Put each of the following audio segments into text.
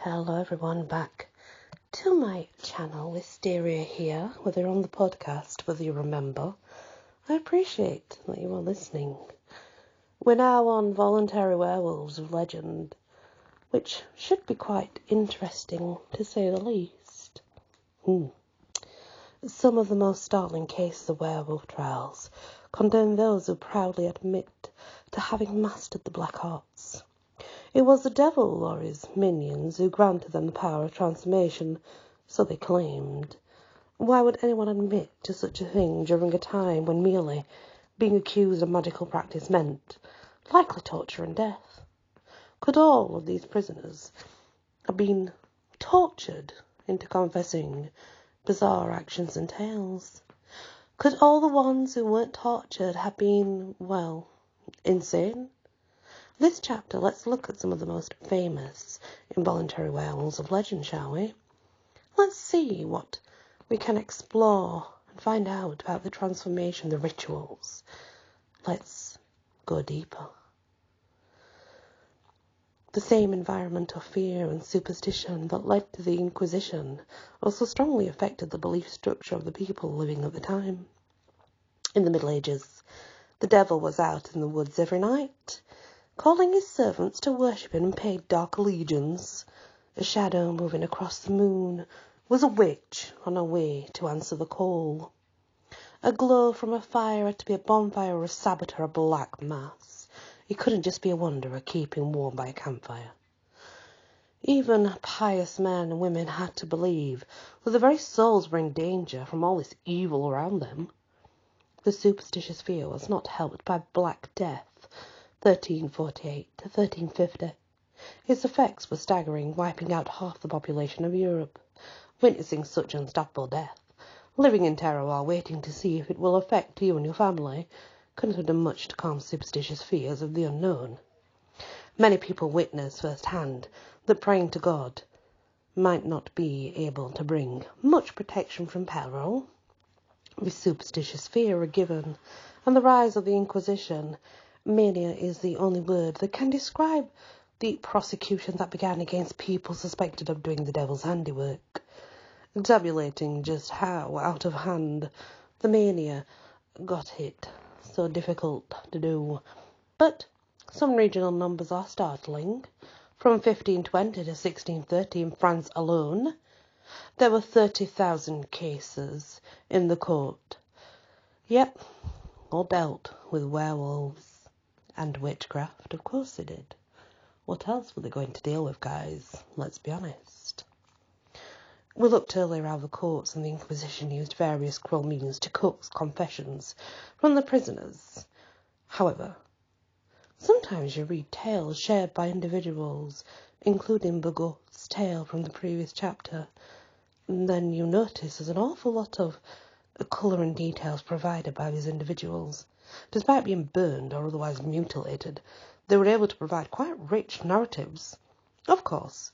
Hello everyone, back to my channel, Wisteria here, whether you're on the podcast, whether you remember. I appreciate that you are listening. We're now on Voluntary Werewolves of Legend, which should be quite interesting to say the least. Some of the most startling cases of werewolf trials condemn those who proudly admit to having mastered the black arts. It was the devil or his minions who granted them the power of transformation, so they claimed. Why would anyone admit to such a thing during a time when merely being accused of magical practice meant likely torture and death? Could all of these prisoners have been tortured into confessing bizarre actions and tales? Could all the ones who weren't tortured have been, insane? This chapter, let's look at some of the most famous involuntary werewolves of legend, shall we? Let's see what we can explore and find out about the transformation, the rituals. Let's go deeper. The same environment of fear and superstition that led to the Inquisition also strongly affected the belief structure of the people living at the time. In the Middle Ages, the devil was out in the woods every night, calling his servants to worship him and pay dark allegiance. A shadow moving across the moon was a witch on her way to answer the call. A glow from a fire had to be a bonfire or a sabbat or a black mass. It couldn't just be a wanderer keeping warm by a campfire. Even pious men and women had to believe that their very souls were in danger from all this evil around them. The superstitious fear was not helped by Black Death, 1348 to 1350. Its effects were staggering, wiping out half the population of Europe. Witnessing such unstoppable death, living in terror while waiting to see if it will affect you and your family, couldn't have done much to calm superstitious fears of the unknown. Many people witnessed firsthand that praying to God might not be able to bring much protection from peril. With superstitious fear a given, and the rise of the Inquisition, mania is the only word that can describe the prosecution that began against people suspected of doing the devil's handiwork, tabulating just how out of hand the mania got it so difficult to do. But some regional numbers are startling. From 1520 to 1630 in France alone, there were 30,000 cases in the court. Yep, all dealt with werewolves and witchcraft, of course they did. What else were they going to deal with, guys? Let's be honest. We looked earlier how the courts and the Inquisition used various cruel means to coax confessions from the prisoners. However, sometimes you read tales shared by individuals, including Bogot's tale from the previous chapter, and then you notice there's an awful lot of colour and details provided by these individuals. Despite being burned or otherwise mutilated, they were able to provide quite rich narratives. Of course,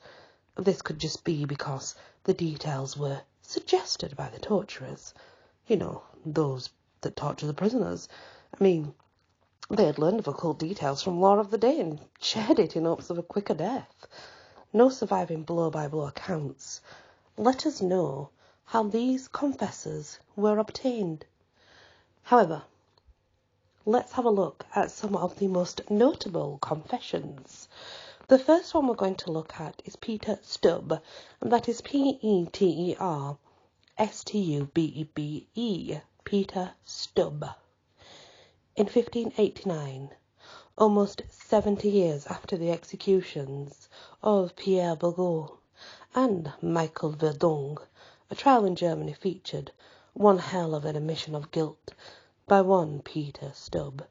this could just be because the details were suggested by the torturers. You know, those that torture the prisoners. I mean, they had learned of occult details from lore of the day and shared it in hopes of a quicker death. No surviving blow-by-blow accounts let us know how these confessors were obtained. However, let's have a look at some of the most notable confessions. The first one we're going to look at is Peter Stubb, and that is Peterstubbe, Peter Stubb. In 1589, almost 70 years after the executions of Pierre Bogot and Michael Verdung, a trial in Germany featured one hell of an admission of guilt by one Peter Stubb.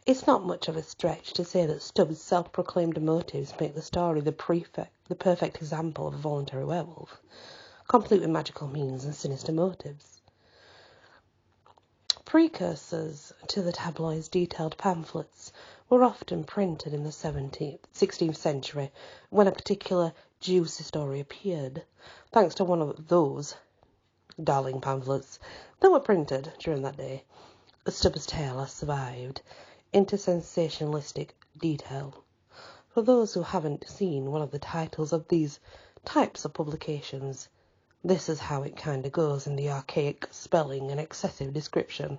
It's not much of a stretch to say that Stubb's self-proclaimed motives make the story the perfect example of a voluntary werewolf, complete with magical means and sinister motives. Precursors to the tabloids' detailed pamphlets were often printed in the 16th century when a particular juicy story appeared, thanks to one of those darling pamphlets that were printed during that day. Stubb's tale has survived into sensationalistic detail. For those who haven't seen one of the titles of these types of publications, this is how it kind of goes in the archaic spelling and excessive description.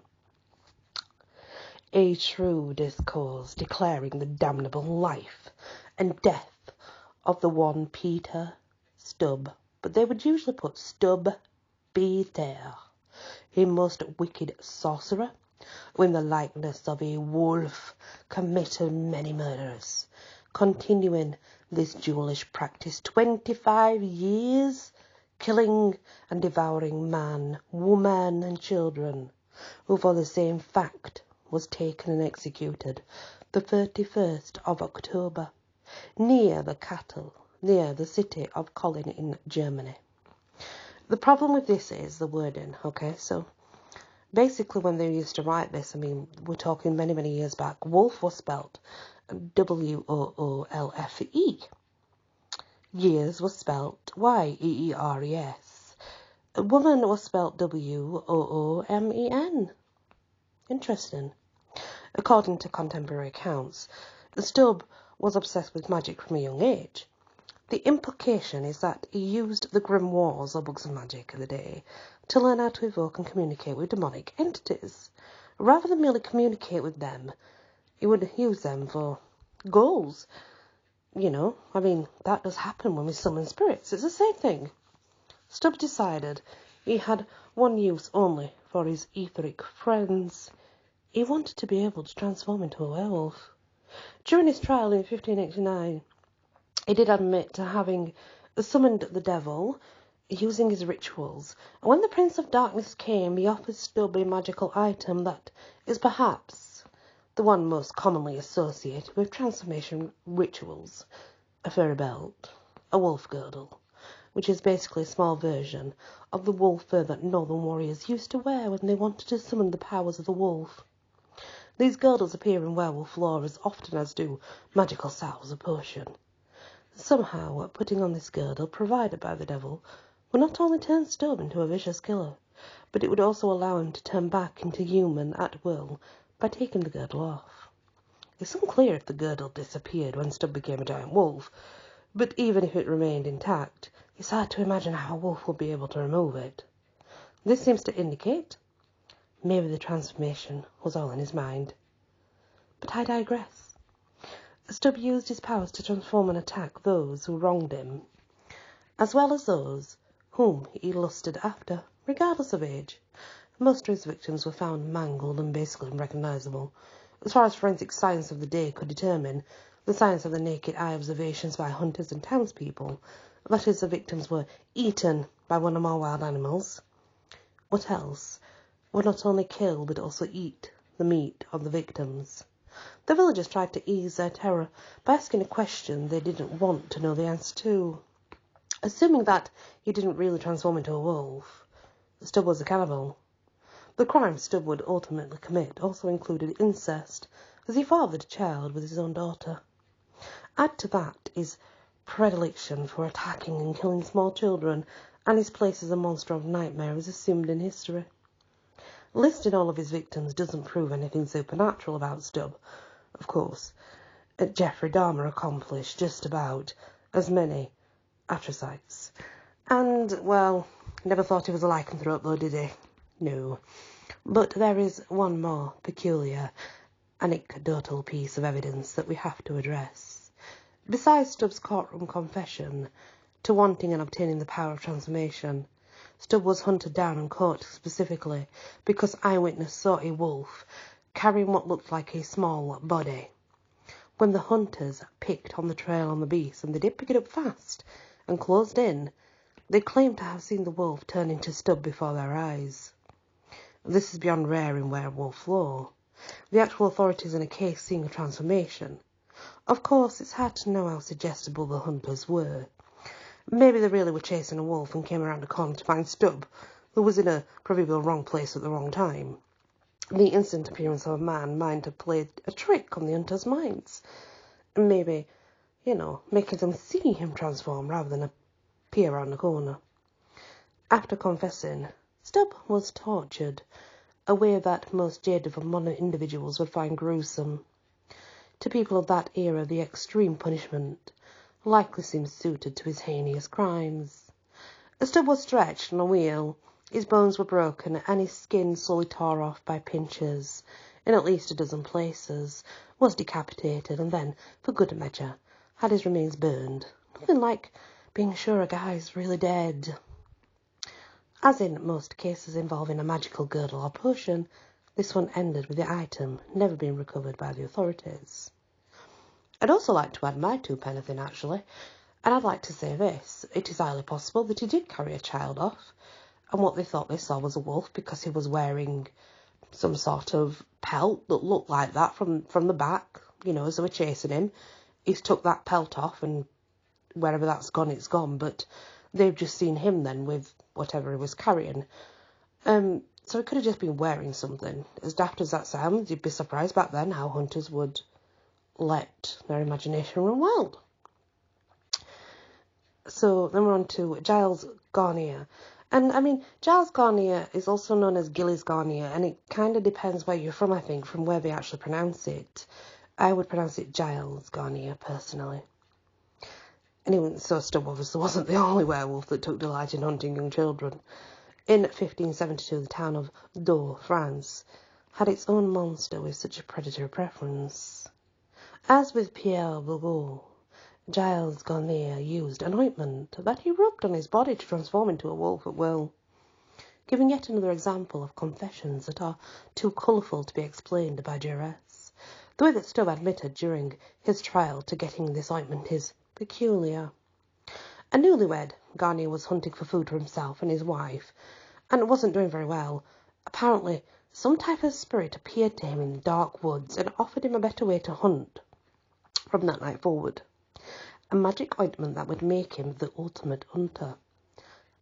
A true discourse declaring the damnable life and death of the one Peter Stubb, but they would usually put Stubb Peter, a most wicked sorcerer, who in the likeness of a wolf committed many murders, continuing this ghoulish practice 25 years, killing and devouring man, woman and children, who for the same fact was taken and executed the 31st of October, near the city of Cologne in Germany. The problem with this is the wording, okay? So basically when they used to write this, I mean, we're talking many, many years back, wolf was spelt W-O-O-L-F-E. Years was spelt Y-E-E-R-E-S. Woman was spelt W-O-O-M-E-N. Interesting. According to contemporary accounts, Stubb was obsessed with magic from a young age. The implication is that he used the grimoires or books of magic of the day to learn how to evoke and communicate with demonic entities. Rather than merely communicate with them, he would use them for goals. You know, I mean, that does happen when we summon spirits. It's the same thing. Stubb decided he had one use only for his etheric friends. He wanted to be able to transform into a werewolf. During his trial in 1589, he did admit to having summoned the devil using his rituals. And when the Prince of Darkness came, he offered Stubb a magical item that is perhaps the one most commonly associated with transformation rituals: a fairy belt, a wolf girdle, which is basically a small version of the wolf fur that northern warriors used to wear when they wanted to summon the powers of the wolf. These girdles appear in werewolf lore as often as do magical salves or potion. Somehow, putting on this girdle provided by the devil would not only turn Stubb into a vicious killer, but it would also allow him to turn back into human at will by taking the girdle off. It's unclear if the girdle disappeared when Stubb became a giant wolf, but even if it remained intact, it's hard to imagine how a wolf would be able to remove it. This seems to indicate maybe the transformation was all in his mind. But I digress. Stubb used his powers to transform and attack those who wronged him, as well as those whom he lusted after, regardless of age. Most of his victims were found mangled and basically unrecognisable. As far as forensic science of the day could determine, the science of the naked eye observations by hunters and townspeople, that is, the victims were eaten by one or more wild animals. What else? Would not only kill but also eat the meat of the victims. The villagers tried to ease their terror by asking a question they didn't want to know the answer to. Assuming that he didn't really transform into a wolf, Stubb was a cannibal. The crime Stubb would ultimately commit also included incest, as he fathered a child with his own daughter. Add to that his predilection for attacking and killing small children, and his place as a monster of nightmare is assumed in history. Listing all of his victims doesn't prove anything supernatural about Stubb. Of course, Jeffrey Dahmer accomplished just about as many atrocities. And, well, never thought he was a lycanthrope though, did he? No. But there is one more peculiar, anecdotal piece of evidence that we have to address. Besides Stubb's courtroom confession to wanting and obtaining the power of transformation, Stubb was hunted down and caught specifically because eyewitness saw a wolf carrying what looked like a small body. When the hunters picked on the trail on the beast, and they did pick it up fast and closed in, they claimed to have seen the wolf turn into Stubb before their eyes. This is beyond rare in werewolf lore. The actual authorities in a case seeing a transformation. Of course, it's hard to know how suggestible the hunters were. Maybe they really were chasing a wolf and came around a corner to find Stubb, who was in a proverbial wrong place at the wrong time. The instant appearance of a man might have played a trick on the hunters' minds. Maybe, making them see him transform rather than appear around the corner. After confessing, Stubb was tortured, a way that most jaded of modern individuals would find gruesome. To people of that era, the extreme punishment likely seems suited to his heinous crimes. A stub was stretched on a wheel, his bones were broken, and his skin slowly tore off by pinches in at least a dozen places, was decapitated, and then, for good measure, had his remains burned. Nothing like being sure a guy's really dead. As in most cases involving a magical girdle or potion, this one ended with the item never being recovered by the authorities. I'd also like to add my 2 pence in, actually, and I'd like to say this. It is highly possible that he did carry a child off, and what they thought they saw was a wolf because he was wearing some sort of pelt that looked like that from the back, as they were chasing him. He's took that pelt off, and wherever that's gone, it's gone, but they've just seen him then with whatever he was carrying. So he could have just been wearing something. As daft as that sounds, you'd be surprised back then how hunters would let their imagination run wild. So then we're on to Giles Garnier. And, Giles Garnier is also known as Gilles Garnier, and it kind of depends where you're from, I think, from where they actually pronounce it. I would pronounce it Giles Garnier, personally. Anyway, so Stubb obviously wasn't the only werewolf that took delight in hunting young children. In 1572, the town of Daux, France, had its own monster with such a predatory preference. As with Pierre Bourgault, Giles Garnier used an ointment that he rubbed on his body to transform into a wolf at will, giving yet another example of confessions that are too colourful to be explained by duress. The way that Stubb admitted during his trial to getting this ointment is peculiar. A newlywed, Garnier was hunting for food for himself and his wife, and wasn't doing very well. Apparently, some type of spirit appeared to him in the dark woods and offered him a better way to hunt from that night forward. A magic ointment that would make him the ultimate hunter.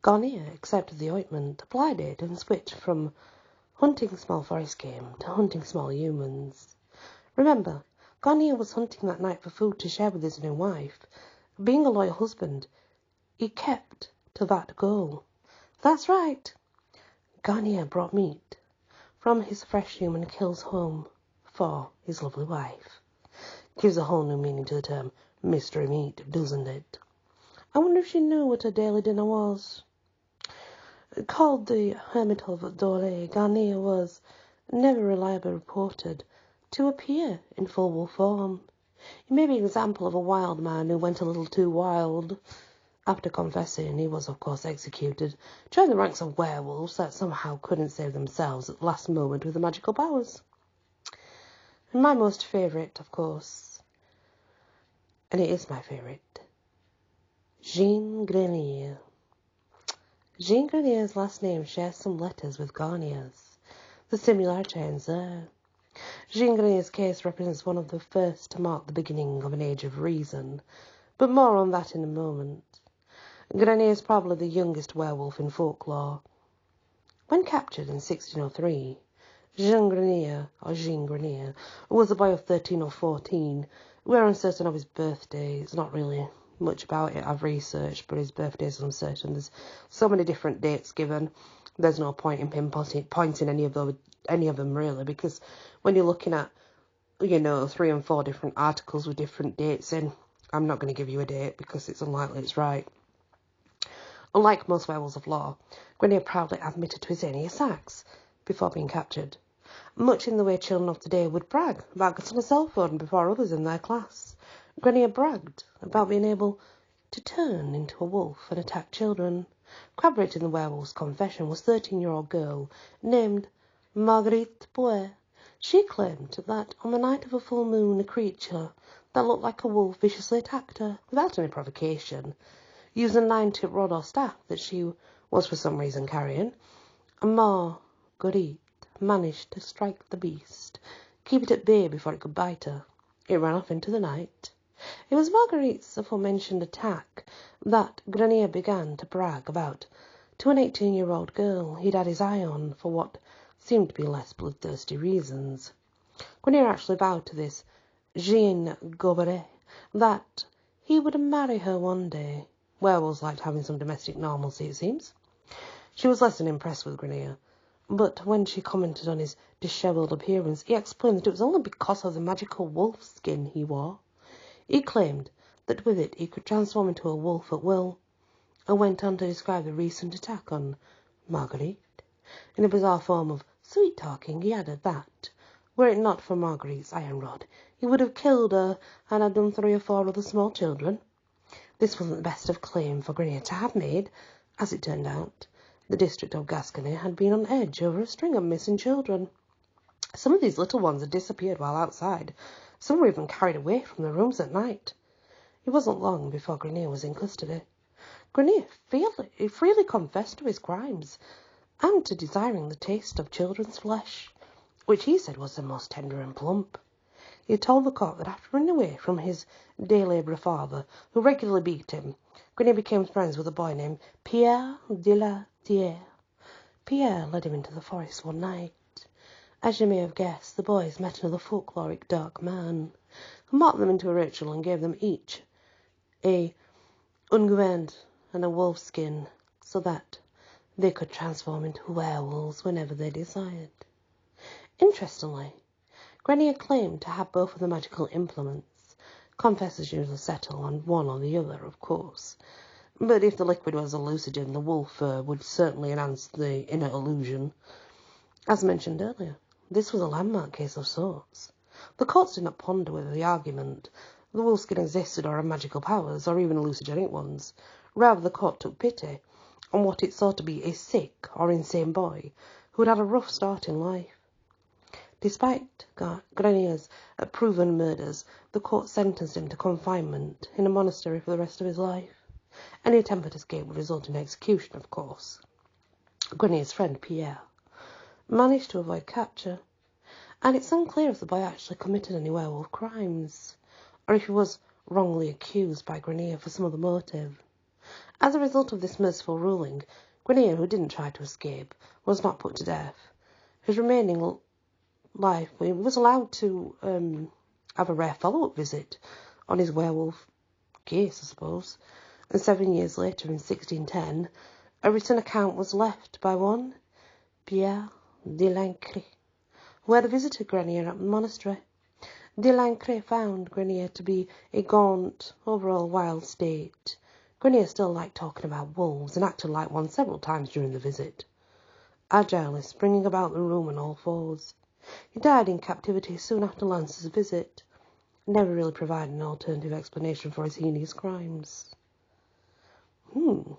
Garnier accepted the ointment, applied it, and switched from hunting small forest game to hunting small humans. Remember, Garnier was hunting that night for food to share with his new wife. Being a loyal husband, he kept to that goal. That's right. Garnier brought meat from his fresh human kills home for his lovely wife. Gives a whole new meaning to the term mystery meat, doesn't it? I wonder if she knew what her daily dinner was. Called the Hermit of Doré, Garnier was never reliably reported to appear in full wolf form. He may be an example of a wild man who went a little too wild. After confessing, he was, of course, executed, joined the ranks of werewolves that somehow couldn't save themselves at the last moment with the magical powers. And my most favourite, of course, and it is my favourite, Jean Grenier. Jean Grenier's last name shares some letters with Garnier's. The similarity ends there. Jean Grenier's case represents one of the first to mark the beginning of an age of reason, but more on that in a moment. Grenier is probably the youngest werewolf in folklore. When captured in 1603, Jean Grenier, was a boy of 13 or 14. We're uncertain of his birthday. It's not really much about it I've researched, but his birthday is uncertain. There's so many different dates given. There's no point in pinpointing any of them really, because when you're looking at 3 and 4 different articles with different dates in, I'm not going to give you a date because it's unlikely it's right. Unlike most werewolves of law, Grenier proudly admitted to his heinous acts before being captured, much in the way children of today would brag about getting a cell phone before others in their class. Grenier bragged about being able to turn into a wolf and attack children. Corroborating the werewolf's confession was a 13-year-old girl named Marguerite Boer. She claimed that on the night of a full moon, a creature that looked like a wolf viciously attacked her without any provocation, using a 9-tip rod or staff that she was for some reason carrying. Marguerite managed to strike the beast, keep it at bay before it could bite her. It ran off into the night. It was Marguerite's aforementioned attack that Grenier began to brag about to an 18-year-old girl he'd had his eye on for what seemed to be less bloodthirsty reasons. Grenier actually vowed to this Jeanne Goberet that he would marry her one day. Werewolves liked having some domestic normalcy, it seems. She was less than impressed with Grenier. But when she commented on his dishevelled appearance, he explained that it was only because of the magical wolf skin he wore. He claimed that with it he could transform into a wolf at will, and went on to describe the recent attack on Marguerite. In a bizarre form of sweet-talking, he added that, were it not for Marguerite's iron rod, he would have killed her and had done 3 or 4 other small children. This wasn't the best of claim for Grenier to have made. As it turned out, the district of Gascony had been on edge over a string of missing children. Some of these little ones had disappeared while outside. Some were even carried away from their rooms at night. It wasn't long before Grenier was in custody. Grenier freely confessed to his crimes, and to desiring the taste of children's flesh, which he said was the most tender and plump. He told the court that after running away from his day labourer father, who regularly beat him, Grenier became friends with a boy named Pierre de la Thière. Pierre led him into the forest one night. As you may have guessed, the boys met another folkloric dark man, who mocked them into a ritual and gave them each a unguent and a wolf skin, so that they could transform into werewolves whenever they desired. Interestingly, Grenier claimed to have both of the magical implements. Confessors usually settle on one or the other, of course, but if the liquid was hallucinogen, the wolf fur would certainly enhance the inner illusion. As mentioned earlier, this was a landmark case of sorts. The courts did not ponder whether the argument the wolfskin existed or had magical powers, or even hallucinogenic ones. Rather, the court took pity on what it saw to be a sick or insane boy who had had a rough start in life. Despite Grenier's proven murders, the court sentenced him to confinement in a monastery for the rest of his life. Any attempt at escape would result in execution, of course. Grenier's friend, Pierre, managed to avoid capture, and it's unclear if the boy actually committed any werewolf crimes, or if he was wrongly accused by Grenier for some other motive. As a result of this merciful ruling, Grenier, who didn't try to escape, was not put to death. His remaining life, he was allowed to have a rare follow-up visit on his werewolf case, I suppose, and 7 years later, in 1610, a written account was left by one Pierre de Lancre, who had visited Grenier at the monastery. De Lancre found Grenier to be a gaunt, overall wild state. Grenier still liked talking about wolves and acted like one several times during the visit, agilely springing about the room on all fours. He died in captivity soon after Lance's visit, never really providing an alternative explanation for his heinous crimes. You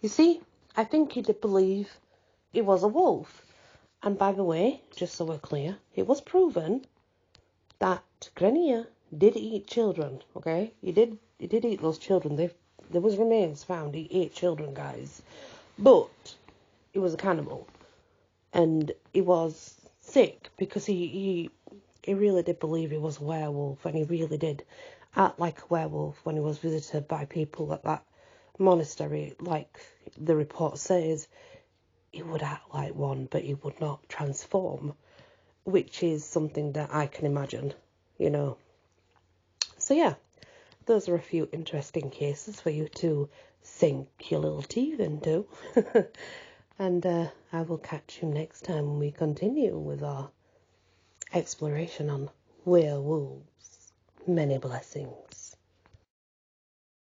see, I think he did believe it was a wolf. And by the way, just so we're clear, it was proven that Grenier did eat children, okay? He did eat those children. There was remains found. He ate children, guys. But he was a cannibal. And he was sick because he really did believe he was a werewolf, and he really did act like a werewolf when he was visited by people at that monastery. Like the report says, he would act like one, but he would not transform, which is something that I can imagine, you know. So yeah, those are a few interesting cases for you to sink your little teeth into. And I will catch you next time when we continue with our exploration on werewolves. Many blessings.